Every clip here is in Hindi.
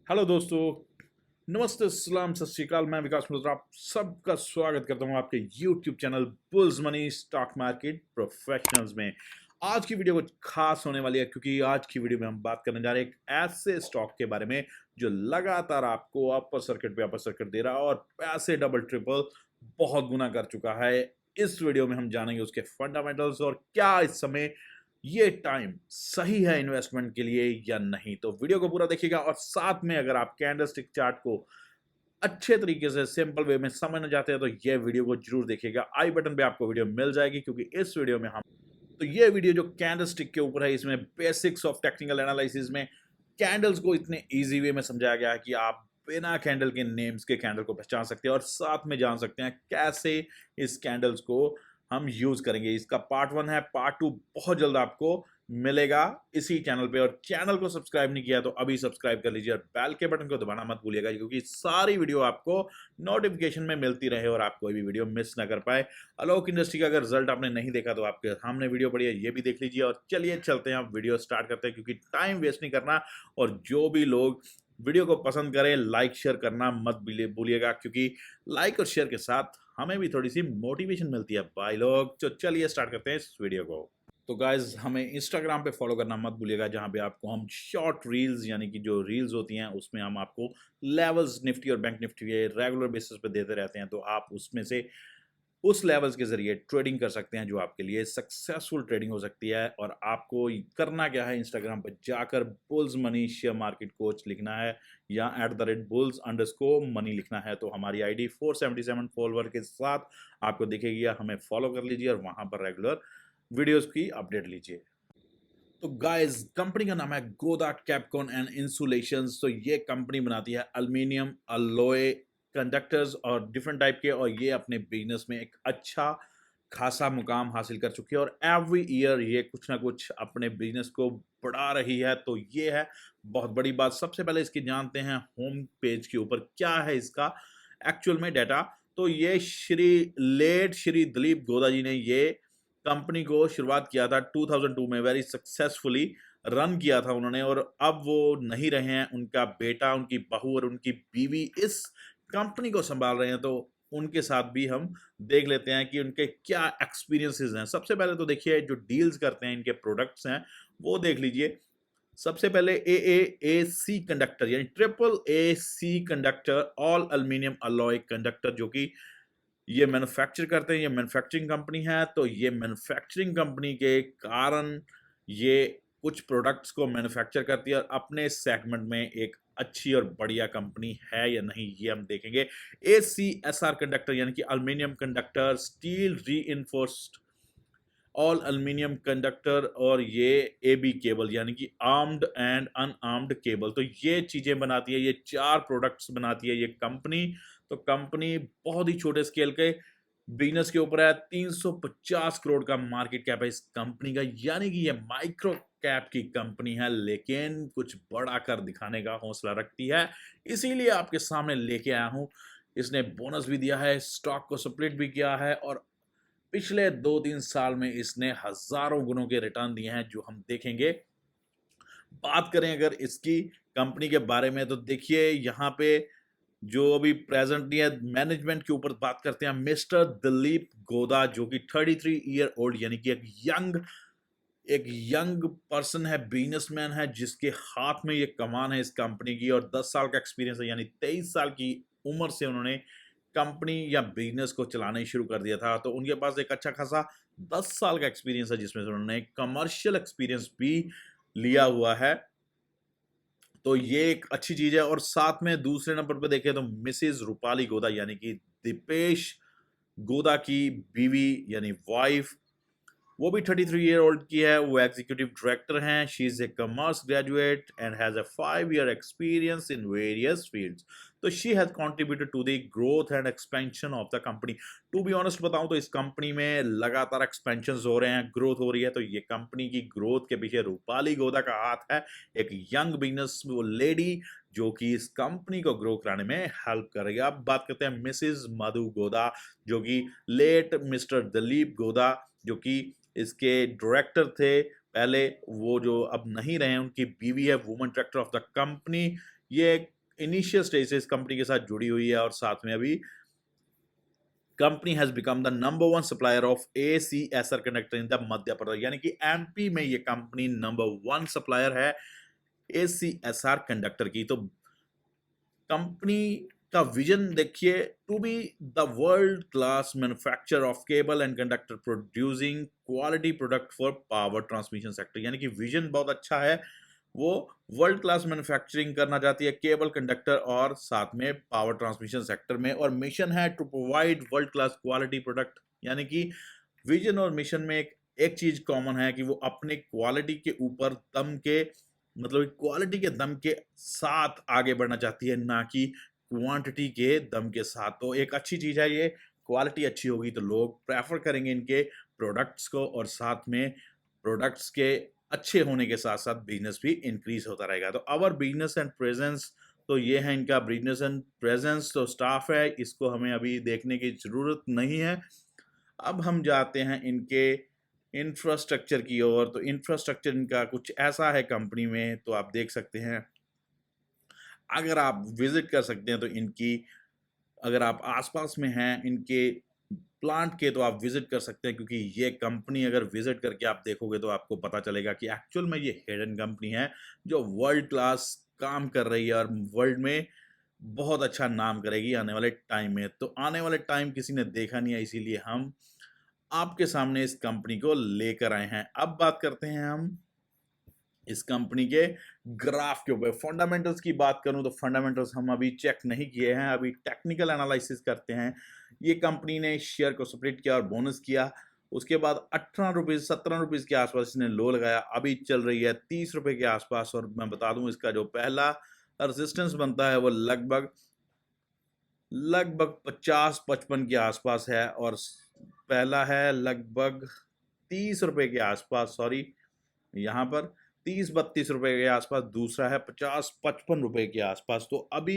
हेलो दोस्तों। नमस्ते, सलाम, सत श्री अकाल। मैं विकास मिश्रा आप सबका स्वागत करता हूं आपके YouTube channel bulls money stock market professionals में। आज की वीडियो कुछ खास होने वाली है क्योंकि आज की वीडियो में हम बात करने जा रहे हैं एक ऐसे स्टॉक के बारे में जो लगातार आपको अपर सर्किट पे अपर सर्किट दे रहा है और पैसे डबल ट्रिपल बहुत गुना कर चुका है। इस वीडियो में हम जानेंगे उसके फंडामेंटल्स और क्या इस समय ये टाइम सही है इन्वेस्टमेंट के लिए या नहीं। तो वीडियो को पूरा देखिएगा और साथ में अगर आप कैंडलस्टिक चार्ट को अच्छे तरीके से सिंपल वे में समझना चाहते हैं तो ये वीडियो को जरूर देखिएगा। आई बटन पे आपको वीडियो मिल जाएगी क्योंकि इस वीडियो में हम तो ये वीडियो जो कैंडलस्टिक के ऊपर है इसमें बेसिक्स ऑफ टेक्निकल एनालिसिस में कैंडल्स को इतने इजी वे में समझाया गया है कि आप बिना कैंडल के नेम्स के कैंडल को पहचान सकते हैं और साथ में जान सकते हैं कैसे इस कैंडल्स को हम यूज करेंगे। इसका पार्ट 1 है, पार्ट 2 बहुत जल्द आपको मिलेगा इसी चैनल पे। और चैनल को सब्सक्राइब नहीं किया तो अभी सब्सक्राइब कर लीजिए और बेल के बटन को दबाना मत भूलिएगा क्योंकि सारी वीडियो आपको नोटिफिकेशन में मिलती रहे और आप कोई भी वीडियो मिस ना कर पाए। अलोक इंडस्ट्री का अगर रिजल्ट आपने नहीं देखा तो आपके सामने वीडियो पड़ी है, ये भी देख लीजिए। और चलिए चलते हैं, आप वीडियो स्टार्ट करते हैं क्योंकि टाइम वेस्ट नहीं करना। और जो भी लोग वीडियो को पसंद करें लाइक शेयर करना मत भूलिएगा क्योंकि लाइक और शेयर के साथ हमें भी थोड़ी सी मोटिवेशन मिलती है भाई लोग। तो चलिए स्टार्ट करते हैं इस वीडियो को। तो गाइज हमें इंस्टाग्राम पे फॉलो करना मत भूलिएगा जहां पे आपको हम शॉर्ट रील्स यानी कि जो रील्स होती हैं उसमें हम आपको लेवल्स निफ्टी और बैंक निफ्टी के रेगुलर बेसिस पे देते रहते हैं। तो आप उसमें से उस लेवल्स के जरिए ट्रेडिंग कर सकते हैं जो आपके लिए सक्सेसफुल ट्रेडिंग हो सकती है। और आपको करना क्या है, इंस्टाग्राम पर जाकर bulls money share market coach लिखना है या @bulls_money लिखना है। तो हमारी आईडी 477 फॉलोवर के साथ आपको दिखेगी, हमें फॉलो कर लीजिए और वहां पर रेगुलर वीडियोस की अपडेट लीजिए। तो गाइस कंपनी का नाम है गोदा कैपकॉन एंड इंसुलेशंस। तो ये कंपनी बनाती है एल्युमिनियम अलॉय कंडक्टर्स और डिफरेंट टाइप के, और ये अपने बिजनेस में एक अच्छा खासा मुकाम हासिल कर चुकी है और एवरी ईयर ये कुछ ना कुछ अपने बिजनेस को बढ़ा रही है। तो ये है बहुत बड़ी बात। सबसे पहले इसकी जानते हैं होम पेज के ऊपर क्या है इसका एक्चुअल में डाटा। तो ये श्री दिलीप गोदा जी ने ये कंपनी को शुरुआत किया था 2002 में, वेरी सक्सेसफुली रन किया था उन्होंने। और अब वो नहीं रहे हैं, उनका बेटा, उनकी बहू और उनकी बीवी इस कंपनी को संभाल रहे हैं। तो उनके साथ भी हम देख लेते हैं कि उनके क्या एक्सपीरियंसेस हैं। सबसे पहले तो देखिए जो डील्स करते हैं, इनके प्रोडक्ट्स हैं वो देख लीजिए। सबसे पहले AAAC कंडक्टर यानी triple AC conductor all aluminium alloy conductor, जो कि ये मैन्युफैक्चर करते हैं। ये मैन्युफैक्चरिंग कंपनी है। तो ये मैन्युफैक्चरिंग कंपनी के कारण ये कुछ प्रोडक्ट्स को मैन्युफैक्चर करती है और अपने सेगमेंट में एक अच्छी और बढ़िया कंपनी है या नहीं ये हम देखेंगे। ACSR कंडक्टर यानी कि एल्युमिनियम कंडक्टर, स्टील री ऑल एल्युमिनियम कंडक्टर, और ये AB केबल यानी कि आर्म्ड एंड अनआर्म्ड केबल। तो ये चीजें बनाती है, ये 4 प्रोडक्ट्स बनाती है ये कंपनी। तो कंपनी बहुत ही छोटे स्केल के बिजनेस के ऊपर है। 350 करोड़ का मार्केट कैप है इस कंपनी का, यानी कि ये माइक्रो कैप की कंपनी है लेकिन कुछ बड़ा कर दिखाने का हौसला रखती है। इसीलिए आपके सामने लेके आया हूं। इसने बोनस भी दिया है, स्टॉक को स्प्लिट भी किया है और पिछले 2-3 साल में इसने हजारों गुणों के रिटर्न दिए हैं जो हम देखेंगे। बात करें अगर इसकी कंपनी के बारे में तो देखिए यहाँ पे जो अभी प्रेजेंटली है मैनेजमेंट के ऊपर बात करते हैं। मिस्टर दिलीप गोदा जो कि 33 ईयर ओल्ड यानी कि एक यंग पर्सन है, बिजनेसमैन है जिसके हाथ में ये कमान है इस कंपनी की और 10 साल का एक्सपीरियंस है, यानी 23 साल की उम्र से उन्होंने कंपनी या बिजनेस को चलाना ही शुरू कर दिया था। तो उनके पास एक अच्छा खासा 10 साल का एक्सपीरियंस है जिसमें से उन्होंने कमर्शियल एक्सपीरियंस भी लिया हुआ है। तो ये एक अच्छी चीज है। और साथ में दूसरे नंबर पर देखें तो मिसेस रूपाली गोदा यानी कि दीपेश गोदा की बीवी यानी वाइफ, वो भी 33 ईयर ओल्ड की है। वो एग्जीक्यूटिव डायरेक्टर हैं। She is a commerce graduate and has a 5 year experience in various fields. तो she has contributed to the growth and expansion of the company. To be honest बताऊं तो इस कंपनी में लगातार एक्सपेंशन हो रहे हैं, ग्रोथ हो रही है। तो ये कंपनी की ग्रोथ के पीछे रूपाली गोदा का हाथ है, एक यंग बिजनेस लेडी जो कि इस कंपनी को ग्रो कराने में हेल्प करेगी। अब बात करते हैं मिसेस मधु गोदा जो कि लेट मिस्टर दिलीप गोदा जो कि इसके डायरेक्टर थे पहले, वो जो अब नहीं रहे, उनकी बीवी है woman director of the company. ये इनिशियल स्टेज से इस कंपनी के साथ जुड़ी हुई है और साथ में अभी company has become the number 1 supplier of ACSR conductor in the Madhya Pradesh, यानी कि MP में ये कंपनी नंबर 1 सप्लायर है ACSR कंडक्टर की। तो कंपनी का विजन देखिए, to be the world class manufacturer of cable and conductor producing quality product for power transmission sector, यानी कि विजन बहुत अच्छा है। वो वर्ल्ड क्लास मैन्युफैक्चरिंग करना चाहती है केबल कंडक्टर और साथ में पावर ट्रांसमिशन सेक्टर में, और मिशन है to provide world class quality product, यानी कि विजन और मिशन में एक चीज कॉमन है कि वो अपने क्वालिटी के ऊपर दम के, मतलब क्वालिटी के दम के साथ आगे बढ़ना चाहती है, ना कि क्वांटिटी के दम के साथ। तो एक अच्छी चीज है ये, क्वालिटी अच्छी होगी तो लोग प्रेफर करेंगे इनके प्रोडक्ट्स को, और साथ में प्रोडक्ट्स के अच्छे होने के साथ साथ बिजनेस भी इंक्रीज होता रहेगा। तो अवर बिजनेस एंड प्रेजेंस, तो ये है इनका बिजनेस एंड प्रेजेंस। तो स्टाफ है, इसको हमें अभी देखने की जरूरत नहीं है। अब हम जाते हैं इनके इंफ्रास्ट्रक्चर की ओर। तो इंफ्रास्ट्रक्चर इनका कुछ ऐसा है कंपनी में, तो आप देख सकते हैं, अगर आप विजिट कर सकते हैं तो इनकी, अगर आप आसपास में हैं इनके प्लांट के, तो आप विजिट कर सकते हैं, क्योंकि ये कंपनी अगर विजिट करके आप देखोगे तो आपको पता चलेगा कि एक्चुअल में ये हिडन कंपनी है जो वर्ल्ड क्लास काम कर रही है और वर्ल्ड में बहुत अच्छा नाम करेगी आने वाले टाइम में। तो आने वाले टाइम किसी ने देखा नहीं है, इसीलिए हम आपके सामने इस कंपनी को लेकर आए हैं। अब बात करते हैं हम इस कंपनी के ग्राफ के ऊपर। फंडामेंटल्स की बात करूं तो फंडामेंटल्स हम अभी चेक नहीं किए हैं, अभी टेक्निकल एनालिसिस करते हैं। ये कंपनी ने शेयर को स्प्लिट किया और बोनस किया, उसके बाद 18 रुपीज़ 17 रुपीज़ के आसपास इसने लो लगाया, अभी चल रही है 30 रुपए के आसपास। और मैं बता दूं इसका जो पहला रेजिस्टेंस बनता है वो लगभग 50-55 के आसपास है, और पहला है लगभग 30 रुपए के आसपास, सॉरी यहाँ पर 30-32 रुपए के आसपास, दूसरा है 50-55 रुपए के आसपास। तो अभी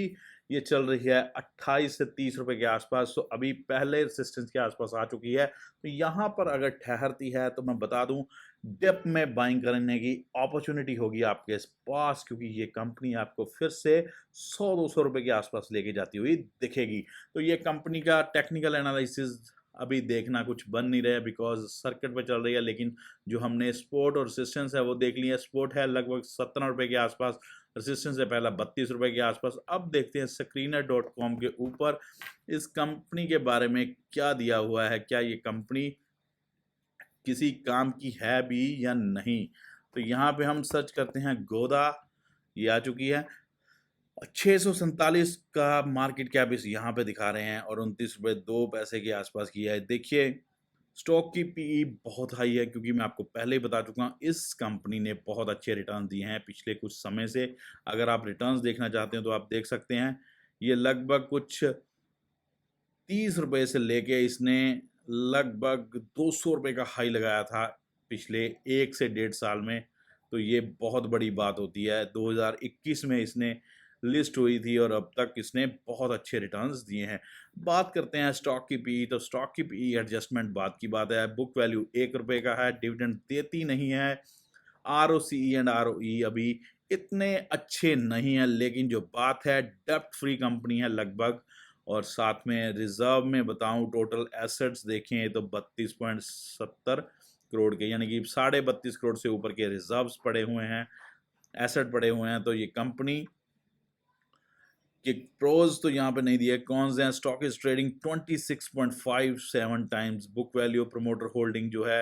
ये चल रही है 28 से 30 रुपए के आसपास, तो अभी पहले रेजिस्टेंस के आसपास आ चुकी है। तो यहाँ पर अगर ठहरती है तो मैं बता दूं डिप में बाइंग करने की अपॉर्चुनिटी होगी आपके पास, क्योंकि ये कंपनी आपको फिर से 100-200 रुपए के आसपास लेके जाती हुई दिखेगी। तो ये कंपनी का टेक्निकल एनालिसिस अभी देखना कुछ बन नहीं रहा है, बिकॉज सर्किट पे चल रही है, लेकिन जो हमने सपोर्ट और रेजिस्टेंस है वो देख लिया। सपोर्ट है लगभग 17 रुपए के आसपास, रेजिस्टेंस है पहला 32 रुपए के आसपास। अब देखते हैं screener.com के ऊपर इस कंपनी के बारे में क्या दिया हुआ है, क्या ये कंपनी किसी काम की है भी या नहीं। तो यहाँ पे हम सर्च करते हैं गोदा, ये आ चुकी है। 647 का मार्केट कैप इस यहाँ पे दिखा रहे हैं, और 29 रुपये 2 पैसे के आसपास की है। देखिए स्टॉक की पीई बहुत हाई है, क्योंकि मैं आपको पहले ही बता चुका हूँ इस कंपनी ने बहुत अच्छे रिटर्न दिए हैं पिछले कुछ समय से। अगर आप रिटर्न्स देखना चाहते हैं तो आप देख सकते हैं, ये लगभग कुछ 30 रुपए से लेके इसने लगभग 200 रुपए का हाई लगाया था पिछले 1 से 1.5 साल में। तो ये बहुत बड़ी बात होती है। 2021 में इसने लिस्ट हुई थी और अब तक इसने बहुत अच्छे रिटर्न्स दिए हैं। बात करते हैं स्टॉक की पी, तो स्टॉक की पी एडजस्टमेंट बात की बात है। बुक वैल्यू 1 रुपए का है, डिविडेंड देती नहीं है। ROCE एंड ROE अभी इतने अच्छे नहीं है, लेकिन जो बात है डेप्ट फ्री कंपनी है लगभग, और साथ में रिजर्व में बताऊं टोटल एसेट्स देखें तो 32.70 करोड़ के, यानी कि 32.5 करोड़ से ऊपर के रिजर्व्स पड़े हुए हैं, एसेट पड़े हुए हैं। तो ये कंपनी के प्रोज तो यहाँ पे नहीं दिए, कॉन्स हैं। Stock is trading 26.57 times book value. Promoter holding जो है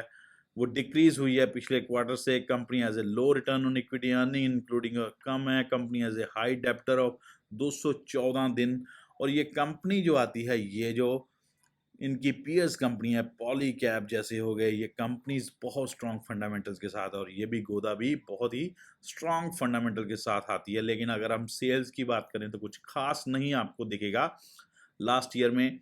वो डिक्रीज हुई है पिछले क्वार्टर से। Company has a low return on equity earning including कम है। Company has a high debtor of 214 दिन। और ये कंपनी जो आती है, ये जो इनकी पीएस कंपनी है पॉली कैप जैसे हो गए, ये कंपनीज बहुत स्ट्रॉन्ग फंडामेंटल्स के साथ, और ये भी गोदा भी बहुत ही स्ट्रॉन्ग फंडामेंटल के साथ आती है। लेकिन अगर हम सेल्स की बात करें तो कुछ खास नहीं आपको दिखेगा। लास्ट ईयर में,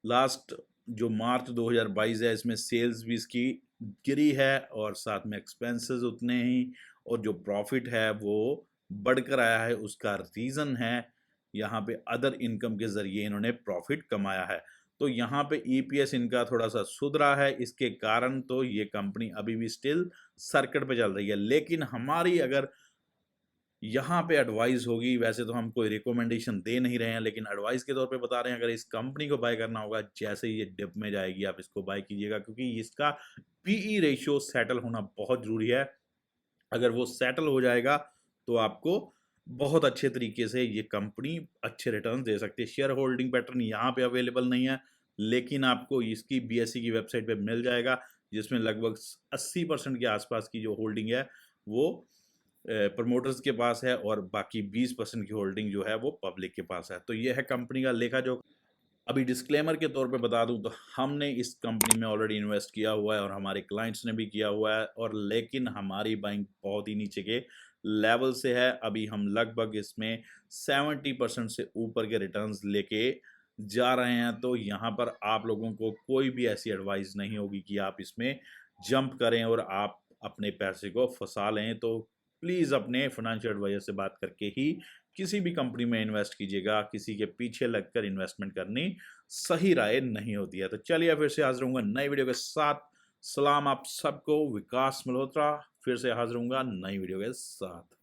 लास्ट जो मार्च 2022 है, इसमें सेल्स भी इसकी गिरी है, और साथ में एक्सपेंसेस उतने ही, और जो प्रॉफिट है वो बढ़कर आया है। उसका रीज़न है यहाँ पे अदर इनकम के ज़रिए इन्होंने प्रॉफिट कमाया है। तो यहाँ पे ईपीएस इनका थोड़ा सा सुधरा है, इसके कारण तो ये कंपनी अभी भी स्टिल सर्किट पे चल रही है। लेकिन हमारी अगर यहाँ पे एडवाइस होगी, वैसे तो हम कोई रिकमेंडेशन दे नहीं रहे हैं, लेकिन एडवाइस के तौर पे बता रहे हैं, अगर इस कंपनी को बाय करना होगा, जैसे ही ये डिप में जाएगी आप इसको बाय कीजिएगा, क्योंकि इसका पीई रेशियो सेटल होना बहुत ज़रूरी है। अगर वो सेटल हो जाएगा तो आपको बहुत अच्छे तरीके से ये कंपनी अच्छे रिटर्न दे सकती है। शेयर होल्डिंग पैटर्न यहाँ पे अवेलेबल नहीं है, लेकिन आपको इसकी बीएसई की वेबसाइट पे मिल जाएगा, जिसमें लगभग 80% के आसपास की जो होल्डिंग है वो प्रमोटर्स के पास है, और बाकी 20% की होल्डिंग जो है वो पब्लिक के पास है। तो ये है कंपनी का लेखा जो। अभी डिस्क्लेमर के तौर पे बता दूं तो हमने इस कंपनी में ऑलरेडी इन्वेस्ट किया हुआ है, और हमारे क्लाइंट्स ने भी किया हुआ है, और लेकिन हमारी बाइंग बहुत ही नीचे के लेवल से है। अभी हम लगभग इसमें 70% से ऊपर के रिटर्न्स लेके जा रहे हैं। तो यहाँ पर आप लोगों को कोई भी ऐसी एडवाइस नहीं होगी कि आप इसमें जंप करें और आप अपने पैसे को फंसा लें। तो प्लीज़ अपने फाइनेंशियल एडवाइजर से बात करके ही किसी भी कंपनी में इन्वेस्ट कीजिएगा। किसी के पीछे लगकर इन्वेस्टमेंट करनी सही राय नहीं होती है। तो चलिए फिर से हाजिर हूँगा नई वीडियो के साथ। सलाम आप सबको, विकास मल्होत्रा फिर से हाजिर हूँगा नई वीडियो के साथ।